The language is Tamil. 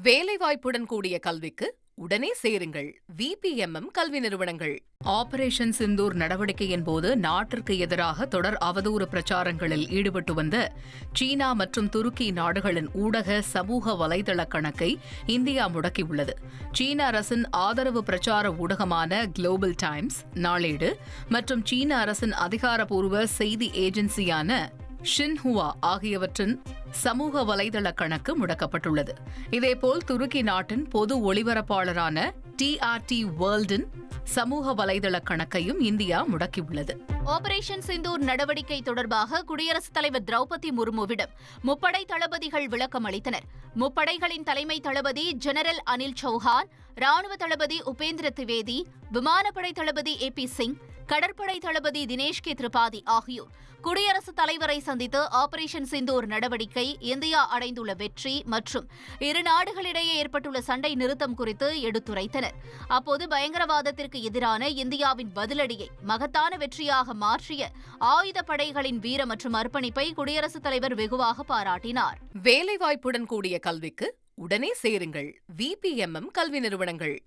வேலைவாய்ப்புடன் கூடிய கல்விக்கு உடனே சேருங்கள். VPMM கல்வி நிறுவனங்கள். ஆபரேஷன் சிந்தூர் நடவடிக்கையின் போது நாட்டிற்கு எதிராக தொடர் அவதூறு பிரச்சாரங்களில் ஈடுபட்டு வந்த சீனா மற்றும் துருக்கி நாடுகளின் ஊடக சமூக வலைதள கணக்கை இந்தியா முடக்கியுள்ளது. சீன அரசின் ஆதரவு பிரச்சார ஊடகமான குளோபல் டைம்ஸ் நாளேடு மற்றும் சீன அரசின் அதிகாரப்பூர்வ செய்தி ஏஜென்சியான ஷின்ஹுவா ஆகியவற்றின் சமூக வலைதள கணக்கு முடக்கப்பட்டுள்ளது. இதேபோல் துருக்கி நாட்டின் பொது ஒளிபரப்பாளரான TRT வேர்ல்டின் சமூக வலைதள கணக்கையும் இந்தியா முடக்கியுள்ளது. ஆபரேஷன் சிந்தூர் நடவடிக்கை தொடர்பாக குடியரசுத் தலைவர் திரௌபதி முர்முவிடம் முப்படை தளபதிகள் விளக்கம் அளித்தனர். முப்படைகளின் தலைமை தளபதி ஜெனரல் அனில் சௌஹான், ராணுவ தளபதி உபேந்திர திவேதி, விமானப்படை தளபதி AP சிங், கடற்படை தளபதி தினேஷ் கே திரிபாதி ஆகியோர் குடியரசுத் தலைவரை சந்தித்து ஆபரேஷன் சிந்தூர் நடவடிக்கை, இந்தியா அடைந்துள்ள வெற்றி மற்றும் இரு நாடுகளிடையே ஏற்பட்டுள்ள சண்டை நிறுத்தம் குறித்து எடுத்துரைத்தனர். அப்போது பயங்கரவாதத்திற்கு எதிரான இந்தியாவின் பதிலடியை மகத்தான வெற்றியாக மாற்றிய ஆயுதப்படைகளின் வீர மற்றும் அர்ப்பணிப்பை குடியரசுத் தலைவர் வெகுவாக பாராட்டினார். வேலைவாய்ப்புடன் கூடிய கல்விக்கு உடனே சேருங்கள். VPMM கல்வி நிறுவனங்கள்.